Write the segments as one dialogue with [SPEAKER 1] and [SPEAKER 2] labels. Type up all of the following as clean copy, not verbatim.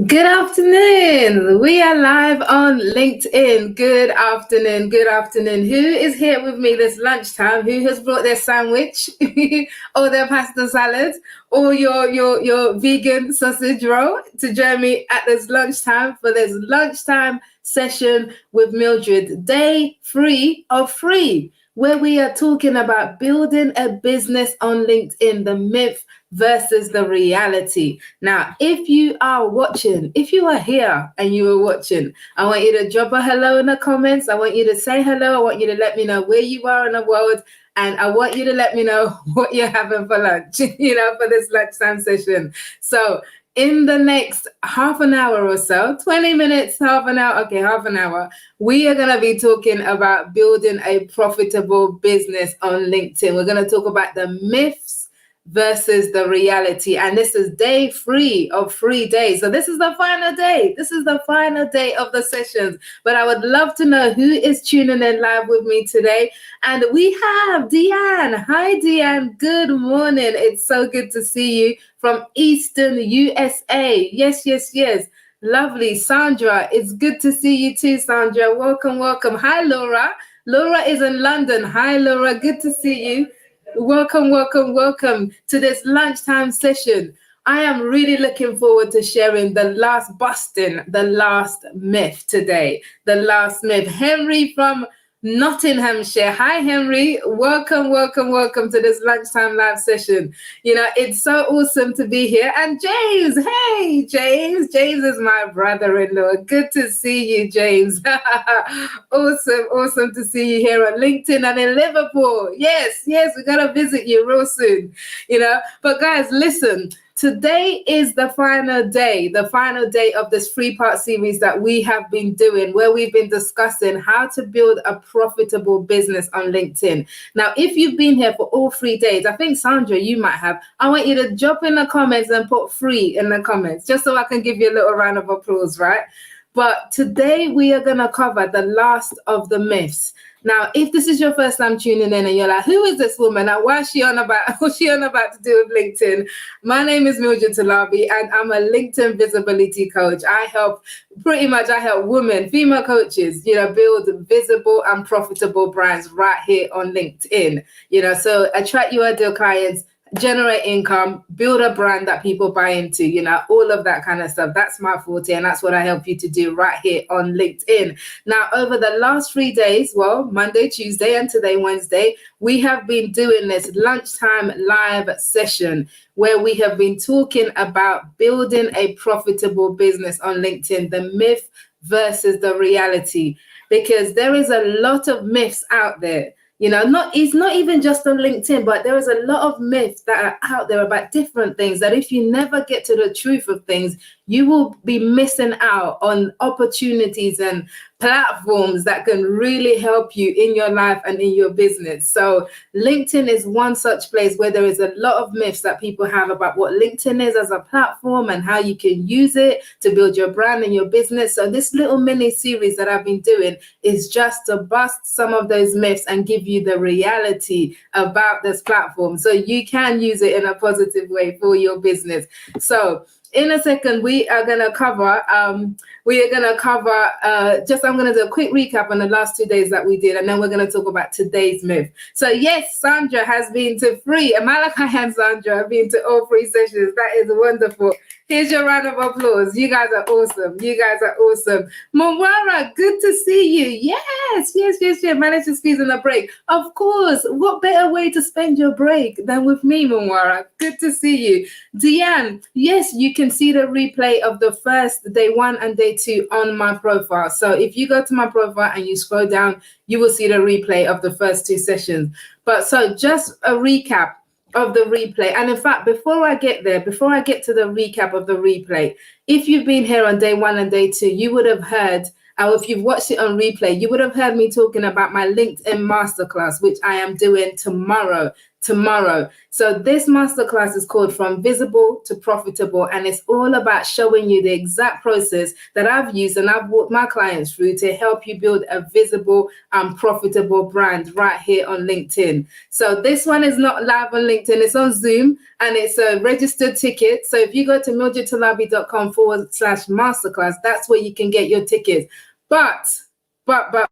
[SPEAKER 1] Good afternoon. We are live on LinkedIn. Good afternoon. Good afternoon. Who is here with me this lunchtime? Who has brought their sandwich or their pasta salad or your vegan sausage roll to join me at this lunchtime for this lunchtime session with Mildred, day 3 of 3, where we are talking about building a business on LinkedIn, the myth versus the reality. Now, if you are watching, if you are here and you are watching, I want you to drop a hello in the comments. I want you to say hello. I want you to let me know where you are in the world. And I want you to let me know what you're having for lunch, for this lunchtime session. So in the next half an hour or so, 20 minutes, half an hour, we are going to be talking about building a profitable business on LinkedIn. We're going to talk about the myths versus the reality. And this is day 3 of 3 days. So this is the final day. This is the final day of the sessions. But I would love to know who is tuning in live with me today. And we have Deanne. Hi, Deanne. Good morning. It's so good to see you from Eastern USA. Yes. Lovely. Sandra, it's good to see you too, Sandra. Welcome. Hi, Laura. Laura is in London. Hi, Laura. Good to see you. Welcome to this lunchtime session. I am really looking forward to sharing the last myth today. The last myth. Henry from Nottinghamshire. Hi, Henry. Welcome to this lunchtime live session. It's so awesome to be here. And James, hey, James. James is my brother-in-law. Good to see you, James. Awesome to see you here on LinkedIn and in Liverpool. Yes, we got to visit you real soon, But guys, listen. Today is the final day of this 3-part series that we have been doing, where we've been discussing how to build a profitable business on LinkedIn. Now, if you've been here for all 3 days, I think, Sandra, you might have, I want you to drop in the comments and put 3 in the comments, just so I can give you a little round of applause, right? But today we are going to cover the last of the myths. Now, if this is your first time tuning in and you're like, who is this woman and what's she on about to do with LinkedIn? My name is Mildred Talabi and I'm a LinkedIn visibility coach. I help women, female coaches, build visible and profitable brands right here on LinkedIn. So attract your ideal clients, generate income, build a brand that people buy into, all of that kind of stuff. That's my forte, and that's what I help you to do right here on LinkedIn. Now, over the last 3 days, Monday, Tuesday, and today, Wednesday, we have been doing this lunchtime live session where we have been talking about building a profitable business on LinkedIn, the myth versus the reality, because there is a lot of myths out there. It's not even just on LinkedIn, but there is a lot of myths that are out there about different things that if you never get to the truth of things, you will be missing out on opportunities and platforms that can really help you in your life and in your business. So LinkedIn is one such place where there is a lot of myths that people have about what LinkedIn is as a platform and how you can use it to build your brand and your business. So this little mini series that I've been doing is just to bust some of those myths and give you the reality about this platform so you can use it in a positive way for your business. So in a second, we are going to cover, I'm going to do a quick recap on the last 2 days that we did, and then we're going to talk about today's myth. So yes, Sandra has been to 3, and Malachi and Sandra have been to all 3 sessions. That is wonderful. Here's your round of applause. You guys are awesome. Mwara, good to see you. Yes. Managed to squeeze in a break. Of course. What better way to spend your break than with me, Mwara? Good to see you. Deanne, yes, you can see the replay of the first day 1 and day 2 on my profile. So if you go to my profile and you scroll down, you will see the replay of the first 2 sessions. But so just a recap of the replay. And in fact, before I get to the recap of the replay, if you've been here on day 1 and day 2, you would have heard, or if you've watched it on replay, you would have heard me talking about my LinkedIn masterclass, which I am doing tomorrow. tomorrow. So this masterclass is called From Visible to Profitable, and it's all about showing you the exact process that I've used and I've walked my clients through to help you build a visible and profitable brand right here on LinkedIn. So this one is not live on LinkedIn, it's on Zoom, and it's a registered ticket. So if you go to mildredtalabi.com/masterclass, that's where you can get your tickets. But the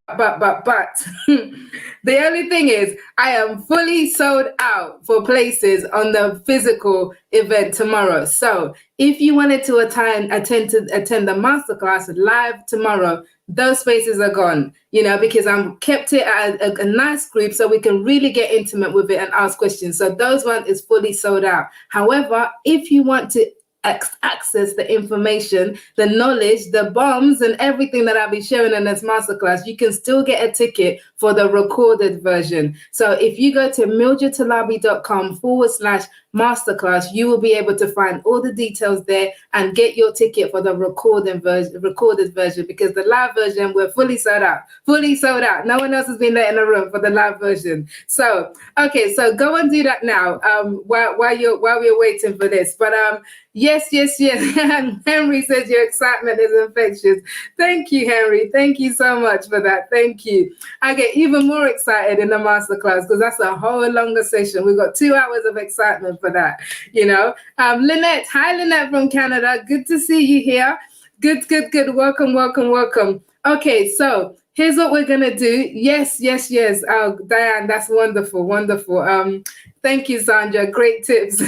[SPEAKER 1] only thing is I am fully sold out for places on the physical event tomorrow. So if you wanted to attend the masterclass live tomorrow, those spaces are gone, because I'm kept it at a nice group so we can really get intimate with it and ask questions. So those ones is fully sold out. However, if you want to access the information, the knowledge, the bombs, and everything that I'll be sharing in this masterclass, you can still get a ticket for the recorded version. So if you go to mildredtalabi.com/masterclass, you will be able to find all the details there and get your ticket for the recorded version, because the live version, we're fully sold out. No one else has been there in the room for the live version. So, okay, so go and do that now while we're waiting for this. But yes. Henry says your excitement is infectious. Thank you, Henry. Thank you so much for that. Thank you. I get even more excited in the masterclass because that's a whole longer session. We've got 2 hours of excitement for that, Lynette. Hi, Lynette from Canada. Good to see you here. Good. Welcome. Okay, so here's what we're going to do. Yes. Oh, Diane, that's wonderful. Thank you, Sandra. Great tips.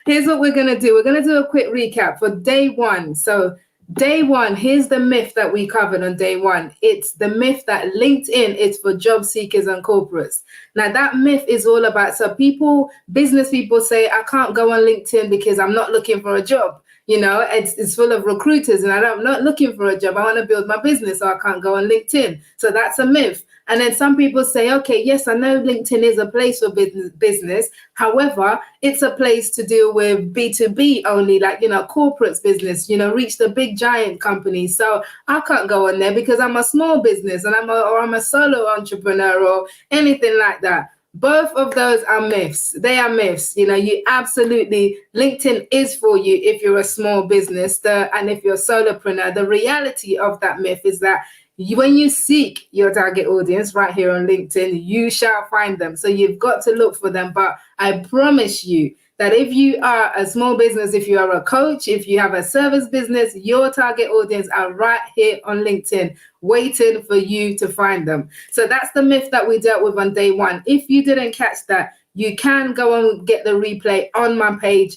[SPEAKER 1] Here's what we're going to do. We're going to do a quick recap for day one. So day one, here's the myth that we covered on day one. It's the myth that LinkedIn is for job seekers and corporates. Now, that myth is all about, so business people say, I can't go on LinkedIn because I'm not looking for a job. It's full of recruiters and I'm not looking for a job. I want to build my business, so I can't go on LinkedIn. So that's a myth. And then some people say, okay, yes, I know LinkedIn is a place for business. However, it's a place to deal with B2B only, like, corporate business, reach the big giant companies. So I can't go on there because I'm a small business and I'm a solo entrepreneur or anything like that. Both of those are myths. They are myths. You absolutely, LinkedIn is for you if you're a small business and if you're a solopreneur. The reality of that myth is that when you seek your target audience right here on LinkedIn, you shall find them. So you've got to look for them. But I promise you that if you are a small business, if you are a coach, if you have a service business, your target audience are right here on LinkedIn, waiting for you to find them. So that's the myth that we dealt with on day one. If you didn't catch that, you can go and get the replay on my page.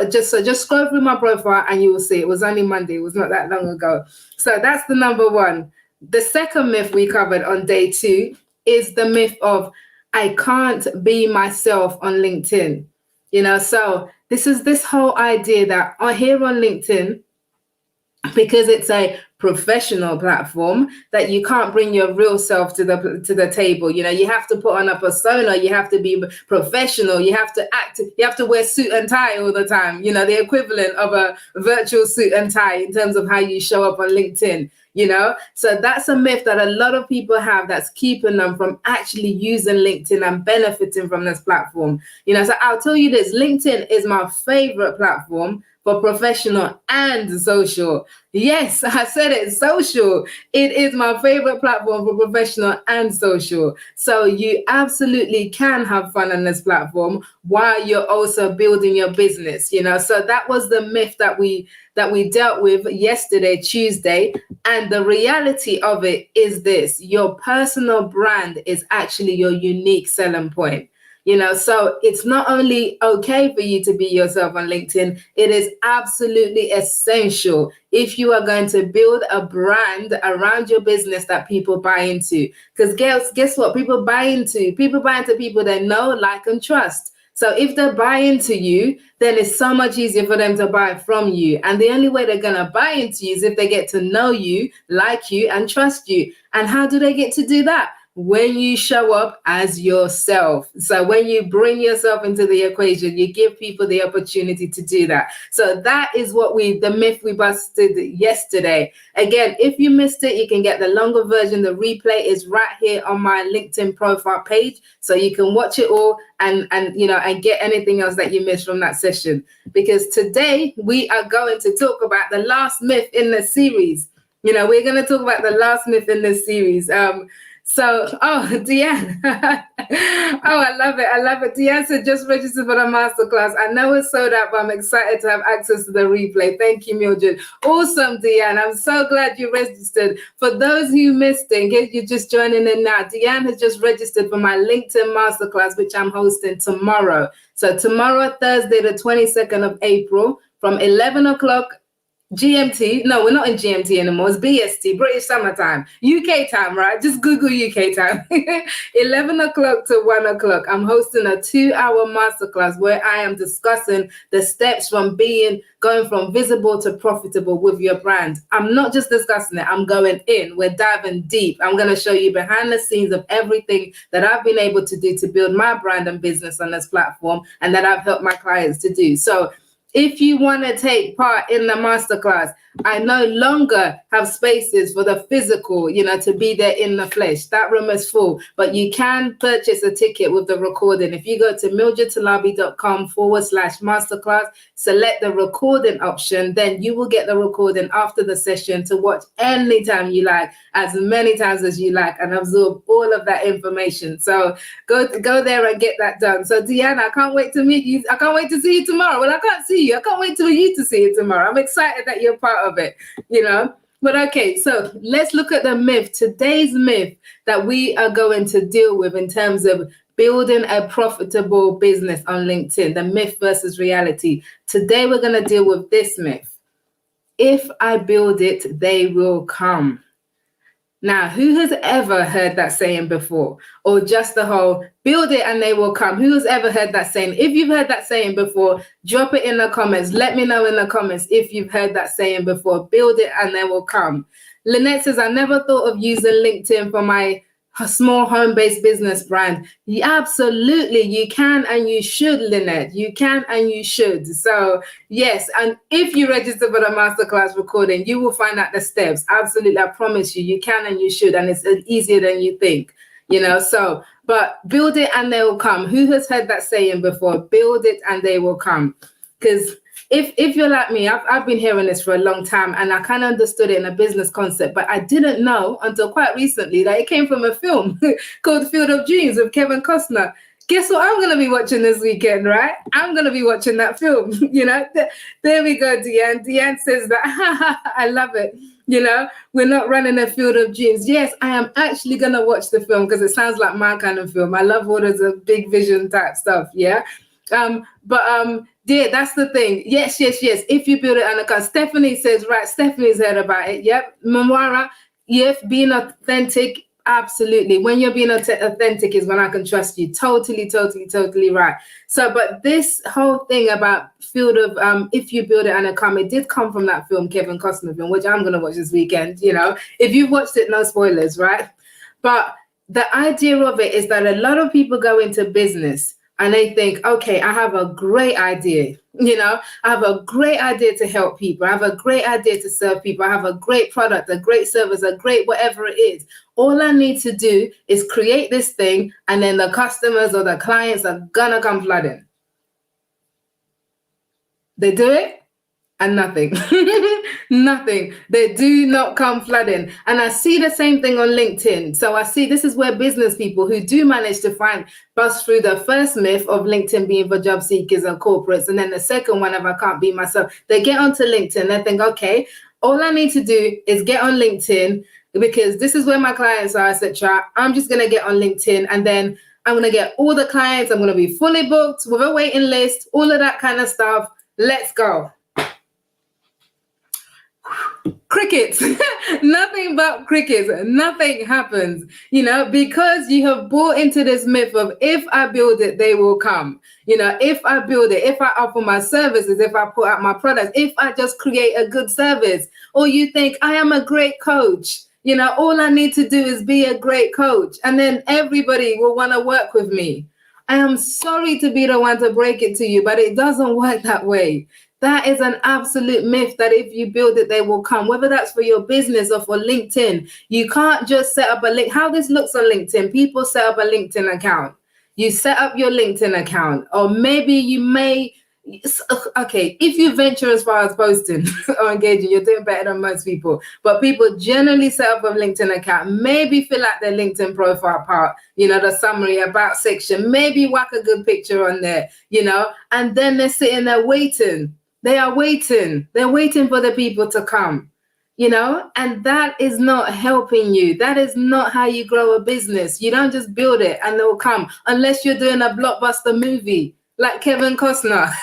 [SPEAKER 1] Just scroll through my profile and you will see it was only Monday. It was not that long ago. So that's the number one. The second myth we covered on day two is the myth of I can't be myself on LinkedIn. So this is this whole idea that here on LinkedIn, because it's a professional platform, that you can't bring your real self to the table. You have to put on a persona, you have to be professional, you have to act, you have to wear suit and tie all the time, the equivalent of a virtual suit and tie in terms of how you show up on LinkedIn. So that's a myth that a lot of people have that's keeping them from actually using LinkedIn and benefiting from this platform. So I'll tell you this, LinkedIn is my favorite platform for professional and social. Yes, I said it, social. It is my favorite platform for professional and social. So you absolutely can have fun on this platform while you're also building your business, So that was the myth that we dealt with yesterday, Tuesday. And the reality of it is this: your personal brand is actually your unique selling point. So it's not only okay for you to be yourself on LinkedIn, it is absolutely essential if you are going to build a brand around your business that people buy into. Because guess what? People buy into people they know, like, and trust. So if they buy into you, then it's so much easier for them to buy from you. And the only way they're going to buy into you is if they get to know you, like you, and trust you. And how do they get to do that? when you show up as yourself. So when you bring yourself into the equation, you give people the opportunity to do that. So that is what the myth we busted yesterday. Again, if you missed it, you can get the longer version. The replay is right here on my LinkedIn profile page. So you can watch it all and get anything else that you missed from that session. Because today we are going to talk about the last myth in the series. We're going to talk about the last myth in this series. Deanne. I love it. I love it. Deanne said, just registered for the masterclass. I know it's sold out, but I'm excited to have access to the replay. Thank you, Mildred. Awesome, Deanne. I'm so glad you registered. For those who missed it, in case you're just joining in now, Deanne has just registered for my LinkedIn masterclass, which I'm hosting tomorrow. So tomorrow, Thursday, the 22nd of April, from 11 o'clock GMT. No, we're not in GMT anymore. It's BST, British Summertime. UK time, right? Just Google UK time. 11 o'clock to 1 o'clock. I'm hosting a 2-hour masterclass where I am discussing the steps from going from visible to profitable with your brand. I'm not just discussing it. I'm going in. We're diving deep. I'm going to show you behind the scenes of everything that I've been able to do to build my brand and business on this platform and that I've helped my clients to do. So if you want to take part in the masterclass, I no longer have spaces for the physical, to be there in the flesh. That room is full, but you can purchase a ticket with the recording. If you go to mildredtalabi.com/masterclass, select the recording option, then you will get the recording after the session to watch anytime you like, as many times as you like, and absorb all of that information. So go there and get that done. So Deanna, I can't wait to meet you. I can't wait to see you tomorrow. Well, I can't see you. I can't wait for you to see you tomorrow. I'm excited that you're part of it, But okay, so let's look at the myth. Today's myth that we are going to deal with in terms of building a profitable business on LinkedIn, the myth versus reality. Today, we're going to deal with this myth. If I build it, they will come. Now, who has ever heard that saying before? Or just the whole, build it and they will come. Who has ever heard that saying? If you've heard that saying before, drop it in the comments. Let me know in the comments if you've heard that saying before. Build it and they will come. Lynette says, I never thought of using LinkedIn for my small home-based business brand. Absolutely, you can and you should, Lynette. You can and you should. So yes, and if you register for the masterclass recording, you will find out the steps. Absolutely, I promise you, you can and you should, and it's easier than you think. So, but build it and they will come. Who has heard that saying before? Build it and they will come. Because if you're like me, I've been hearing this for a long time, and I kind of understood it in a business concept, but I didn't know until quite recently that it came from a film called Field of Dreams with Kevin Costner. Guess what I'm going to be watching this weekend, right? I'm going to be watching that film. There we go, Deanne. Deanne says that. I love it. We're not running a Field of Dreams. Yes, I am actually going to watch the film because it sounds like my kind of film. I love all of the big vision type stuff. Yeah. Yeah, that's the thing. Yes. If you build it on account. Stephanie says, right, Stephanie's heard about it. Yep. Mamara, yes, being authentic. Absolutely. When you're being authentic is when I can trust you. Totally right. So, but this whole thing about field of, if you build it on account, it did come from that film, Kevin Costner film, which I'm going to watch this weekend. If you've watched it, no spoilers, right? But the idea of it is that a lot of people go into business and they think, okay, I have a great idea. I have a great idea to help people. I have a great idea to serve people. I have a great product, a great service, a great whatever it is. All I need to do is create this thing, and then the customers or the clients are gonna come flooding. They do it, and nothing. Nothing. They do not come flooding. And I see the same thing on LinkedIn. So I see this is where business people who do manage to bust through the first myth of LinkedIn being for job seekers and corporates, and then the second one of I can't be myself. They get onto LinkedIn. They think, okay, all I need to do is get on LinkedIn because this is where my clients are, etc. I'm just going to get on LinkedIn, and then I'm going to get all the clients. I'm going to be fully booked with a waiting list, all of that kind of stuff. Let's go. Crickets. Nothing but crickets. Nothing happens, because you have bought into this myth of if I build it, they will come. If I build it, if I offer my services, if I put out my products, if I just create a good service, or you think I am a great coach, You know, all I need to do is be a great coach, and then everybody will want to work with me. I am sorry to be the one to break it to you, but it doesn't work that way. That is an absolute myth that if you build it, they will come, whether that's for your business or for LinkedIn. You can't just set up a link. How this looks on LinkedIn, people set up a LinkedIn account. You set up your LinkedIn account, or maybe you may, okay, if you venture as far as posting or engaging, you're doing better than most people. But people generally set up a LinkedIn account, maybe fill out their LinkedIn profile part, you know, the summary about section, maybe whack a good picture on there, you know, and then they're sitting there waiting. They are waiting. They're waiting for the people to come, you know, and that is not helping you. That is not how you grow a business. You don't just build it and they'll come, unless you're doing a blockbuster movie like Kevin Costner.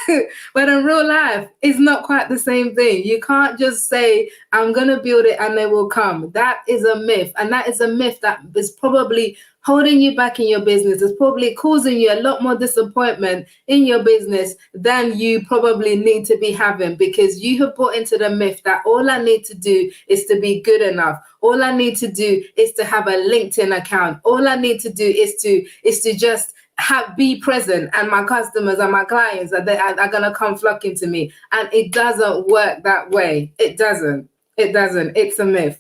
[SPEAKER 1] But in real life, it's not quite the same thing. You can't just say, I'm going to build it and they will come. That is a myth. And that is a myth that is probably holding you back in your business. It's probably causing you a lot more disappointment in your business than you probably need to be having, because you have bought into the myth that all I need to do is to be good enough. All I need to do is to have a LinkedIn account. All I need to do is to just be present, and my customers and my clients are going to come flocking to me. And it doesn't work that way. It doesn't. It's a myth.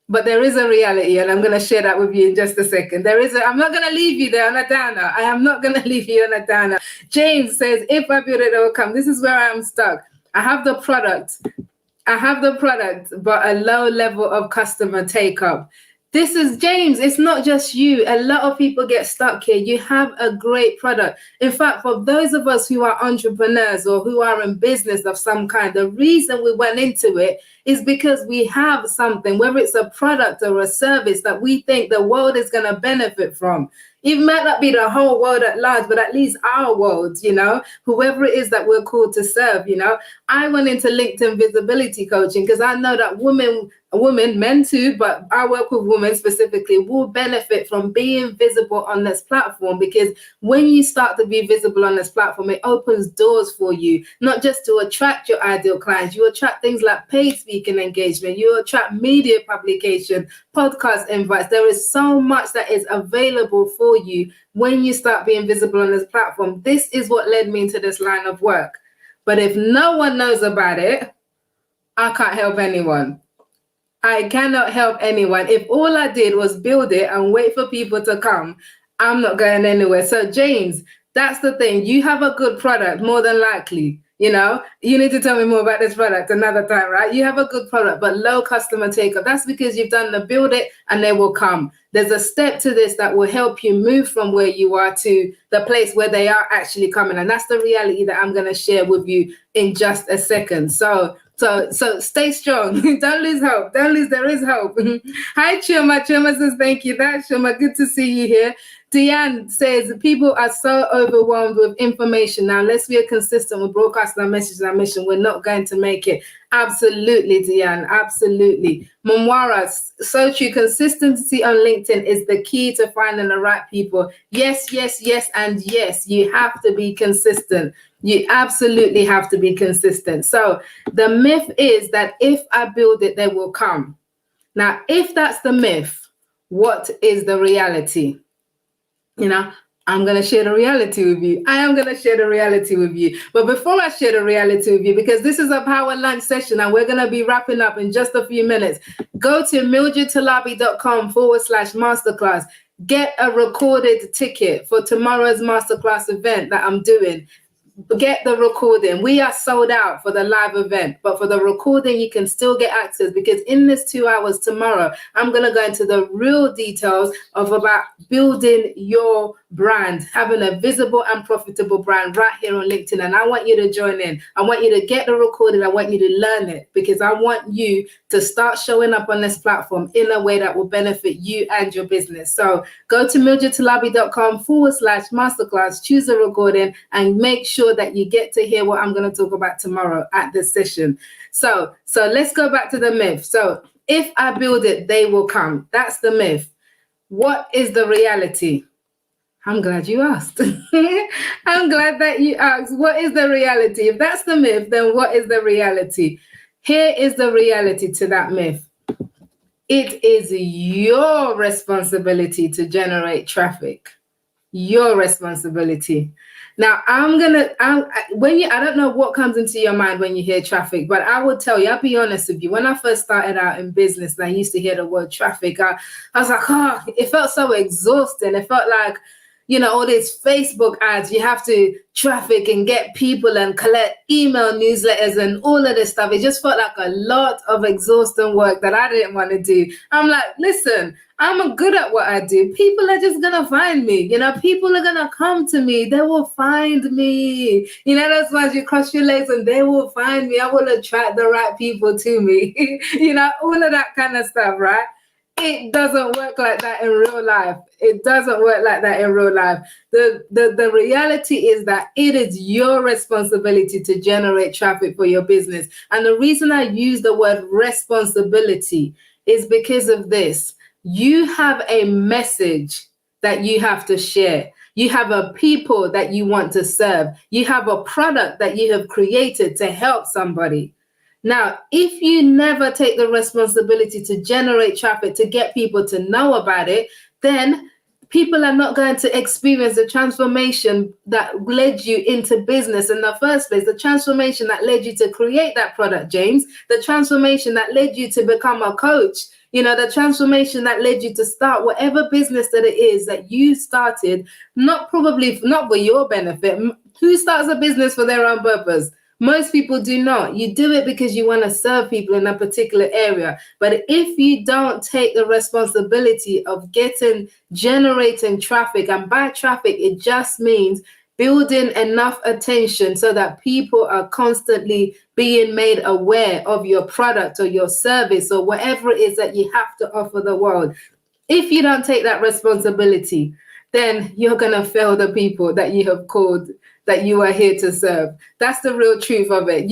[SPEAKER 1] But there is a reality, and I'm going to share that with you in just a second. I'm not going to leave you there on a downer. I am not going to leave you on a downer. James says, if I build it, it will come. This is where I am stuck. I have the product, but a low level of customer take-up. This is James. It's not just you. A lot of people get stuck here. You have a great product. In fact, for those of us who are entrepreneurs or who are in business of some kind, the reason we went into it is because we have something, whether it's a product or a service that we think the world is going to benefit from. It might not be the whole world at large, but at least our world, you know, whoever it is that we're called to serve, you know. I went into LinkedIn visibility coaching because I know that women, men too, but I work with women specifically, will benefit from being visible on this platform, because when you start to be visible on this platform, it opens doors for you, not just to attract your ideal clients. You attract things like paid speaking engagement, you attract media publication, podcast invites. There is so much that is available for you when you start being visible on this platform. This is what led me into this line of work. But if no one knows about it, I can't help anyone. I cannot help anyone. If all I did was build it and wait for people to come, I'm not going anywhere. So James, that's the thing. You have a good product, more than likely. You know, you need to tell me more about this product another time, right? You have a good product, but low customer take-up. That's because you've done the build it and they will come. There's a step to this that will help you move from where you are to the place where they are actually coming. And that's the reality that I'm going to share with you in just a second. So stay strong. Don't lose hope. There is hope. Hi, Chuma. Chuma says, thank you. That's Chuma. Good to see you here. Deanne says, people are so overwhelmed with information. Now, unless we are consistent with broadcasting our message and our mission, we're not going to make it. Absolutely, Deanne. Absolutely. Momwara, so true. Consistency on LinkedIn is the key to finding the right people. Yes, and yes. You have to be consistent. You absolutely have to be consistent. So the myth is that if I build it, they will come. Now, if that's the myth, what is the reality? You know, I'm going to share the reality with you. I am going to share the reality with you. But before I share the reality with you, because this is a power lunch session and we're going to be wrapping up in just a few minutes, go to mildredtalabi.com/masterclass. Get a recorded ticket for tomorrow's masterclass event that I'm doing. Get the recording. We are sold out for the live event, but for the recording, you can still get access, because in this 2 hours tomorrow, I'm going to go into the real details of about building your brand, having a visible and profitable brand right here on LinkedIn. And I want you to join in. I want you to get the recording. I want you to learn it, because I want you to start showing up on this platform in a way that will benefit you and your business. So go to mildredtalabi.com/masterclass, choose a recording, and make sure that you get to hear what I'm going to talk about tomorrow at this session. So let's go back to the myth. So if I build it, they will come. That's the myth. What is the reality? I'm glad you asked. I'm glad that you asked. What is the reality? If that's the myth, then what is the reality? Here is the reality to that myth. It is your responsibility to generate traffic. Your responsibility. Now, I don't know what comes into your mind when you hear traffic, but I will tell you, I'll be honest with you. When I first started out in business and I used to hear the word traffic, I was like, oh, it felt so exhausting. It felt like, all these Facebook ads, you have to traffic and get people and collect email newsletters and all of this stuff. It just felt like a lot of exhausting work that I didn't want to do. I'm like, listen, I'm good at what I do. People are just going to find me. People are going to come to me. They will find me. That's why you cross your legs and they will find me. I will attract the right people to me. All of that kind of stuff, right? It doesn't work like that in real life. It doesn't work like that in real life. The reality is that it is your responsibility to generate traffic for your business. And the reason I use the word responsibility is because of this. You have a message that you have to share. You have a people that you want to serve. You have a product that you have created to help somebody. Now, if you never take the responsibility to generate traffic, to get people to know about it, then people are not going to experience the transformation that led you into business in the first place, the transformation that led you to create that product, James, the transformation that led you to become a coach, the transformation that led you to start whatever business that it is that you started, not for your benefit. Who starts a business for their own purpose? Most people do not. You do it because you want to serve people in a particular area. But if you don't take the responsibility of generating traffic, and by traffic, it just means building enough attention so that people are constantly being made aware of your product or your service or whatever it is that you have to offer the world. If you don't take that responsibility, then you're going to fail the people that you have called, that you are here to serve. That's the real truth of it.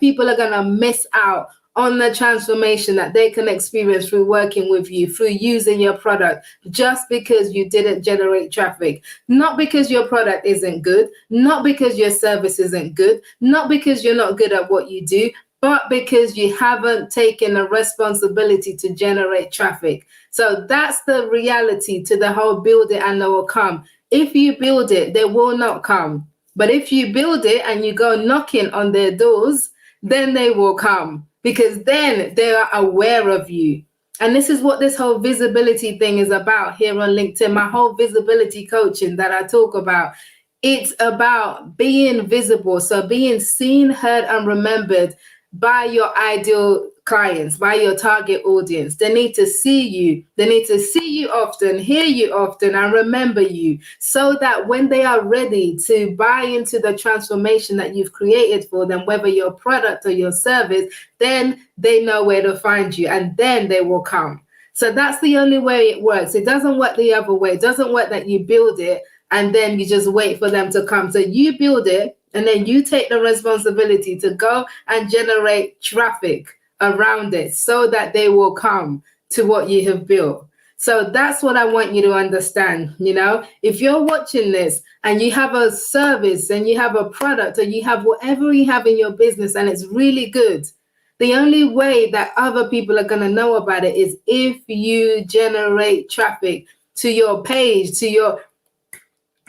[SPEAKER 1] People are gonna miss out on the transformation that they can experience through working with you, through using your product, just because you didn't generate traffic. Not because your product isn't good, not because your service isn't good, not because you're not good at what you do, but because you haven't taken a responsibility to generate traffic. So that's the reality to the whole build it and they will come. If you build it, they will not come. But if you build it and you go knocking on their doors, then they will come, because then they are aware of you. And this is what this whole visibility thing is about here on LinkedIn. My whole visibility coaching that I talk about, it's about being visible. So being seen, heard, and remembered by your ideal clients, by your target audience. They need to see you. They need to see you often, hear you often, and remember you, so that when they are ready to buy into the transformation that you've created for them, whether your product or your service, then they know where to find you, and then they will come. So that's the only way it works. It doesn't work the other way. It doesn't work that you build it and then you just wait for them to come. So you build it, and then you take the responsibility to go and generate traffic around it so that they will come to what you have built. So that's what I want you to understand. If you're watching this and you have a service and you have a product or you have whatever you have in your business and it's really good, the only way that other people are going to know about it is if you generate traffic to your page,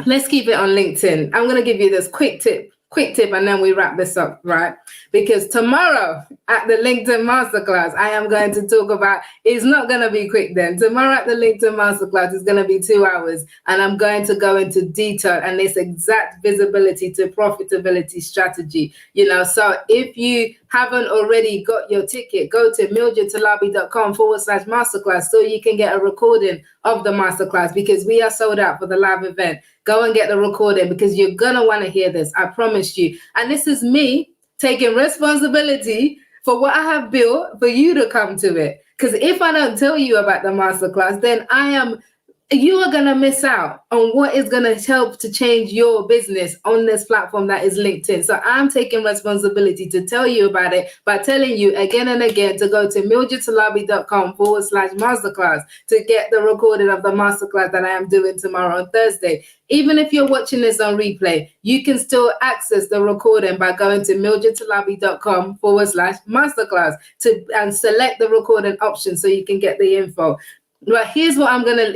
[SPEAKER 1] let's keep it on LinkedIn. I'm going to give you this quick tip, and then we wrap this up, right? Because tomorrow at the LinkedIn Masterclass, I am going to talk about, it's not going to be quick then. Tomorrow at the LinkedIn Masterclass is going to be 2 hours, and I'm going to go into detail and this exact visibility to profitability strategy. So if you haven't already got your ticket, go to mildredtalabi.com/masterclass so you can get a recording of the masterclass, because we are sold out for the live event. Go and get the recording, because you're going to want to hear this. I promise you. And this is me taking responsibility for what I have built for you to come to it. Because if I don't tell you about the masterclass, then I am you are going to miss out on what is going to help to change your business on this platform that is LinkedIn. So I'm taking responsibility to tell you about it by telling you again and again to go to mildredtalabi.com/masterclass to get the recording of the masterclass that I am doing tomorrow on Thursday. Even if you're watching this on replay, you can still access the recording by going to mildredtalabi.com/masterclass and select the recording option so you can get the info. But here's what I'm gonna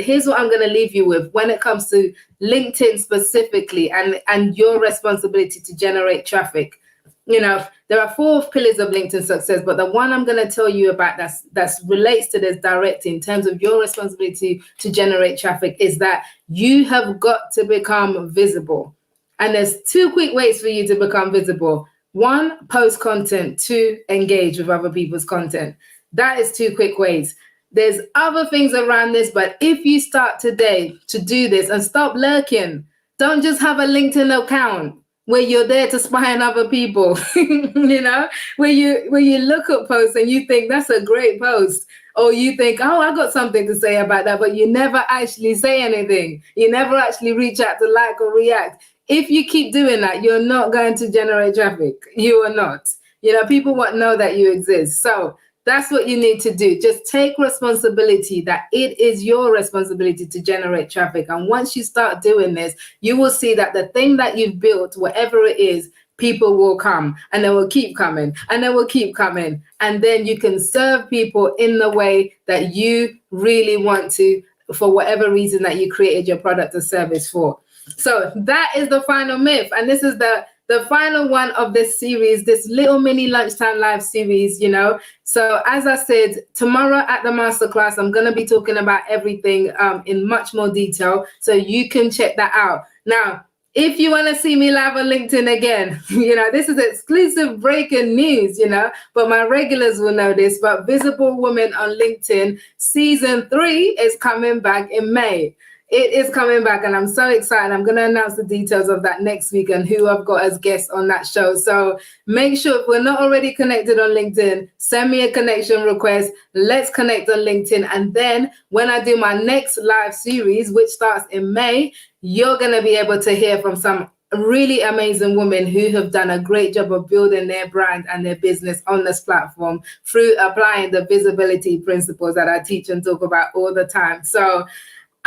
[SPEAKER 1] leave you with when it comes to LinkedIn specifically and your responsibility to generate traffic. You know, there are 4 pillars of LinkedIn success, but the one I'm gonna tell you about that's relates to this directly in terms of your responsibility to generate traffic is that you have got to become visible. And there's 2 quick ways for you to become visible. 1, post content. 2, engage with other people's content. That is 2 quick ways. There's other things around this, but if you start today to do this and stop lurking, don't just have a LinkedIn account where you're there to spy on other people, you know, where you look at posts and you think that's a great post, or you think, oh, I got something to say about that, but you never actually say anything. You never actually reach out to like or react. If you keep doing that, you're not going to generate traffic. You are not. You know, people won't know that you exist. So that's what you need to do. Just take responsibility that it is your responsibility to generate traffic. And once you start doing this, you will see that the thing that you've built, whatever it is, people will come and they will keep coming and they will keep coming. And then you can serve people in the way that you really want to, for whatever reason that you created your product or service for. So that is the final myth. And this is the final one of this series, this little mini lunchtime live series, you know. So as I said, tomorrow at the masterclass, I'm going to be talking about everything in much more detail. So you can check that out. Now, if you want to see me live on LinkedIn again, you know, this is exclusive breaking news, you know, but my regulars will know this. But Visible Woman on LinkedIn season 3 is coming back in May. It is coming back and I'm so excited. I'm going to announce the details of that next week and who I've got as guests on that show. So make sure if we're not already connected on LinkedIn, send me a connection request. Let's connect on LinkedIn. And then when I do my next live series, which starts in May, you're going to be able to hear from some really amazing women who have done a great job of building their brand and their business on this platform through applying the visibility principles that I teach and talk about all the time. So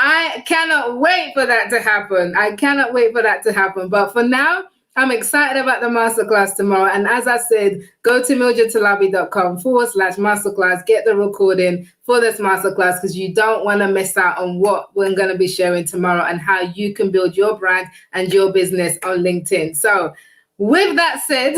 [SPEAKER 1] I cannot wait for that to happen. But for now, I'm excited about the masterclass tomorrow. And as I said, go to mildredtalabi.com/masterclass, get the recording for this masterclass because you don't want to miss out on what we're going to be sharing tomorrow and how you can build your brand and your business on LinkedIn. So with that said,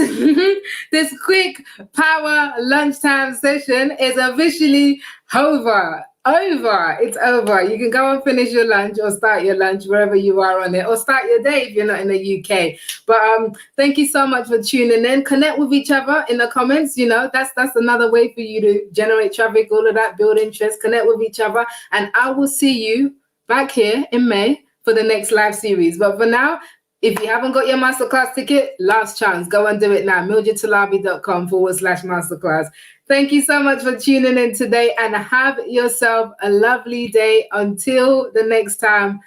[SPEAKER 1] this quick power lunchtime session is officially over. It's over. You can go and finish your lunch or start your lunch wherever you are on it, or start your day if you're not in the UK. But thank you so much for tuning in. Connect with each other in the comments. You know, that's another way for you to generate traffic, all of that, build interest, connect with each other. And I will see you back here in May for the next live series. But for now, if you haven't got your masterclass ticket, last chance, go and do it now. mildredtalabi.com/masterclass. Thank you so much for tuning in today and have yourself a lovely day until the next time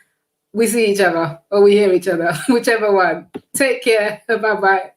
[SPEAKER 1] we see each other or we hear each other, whichever one. Take care. Bye-bye.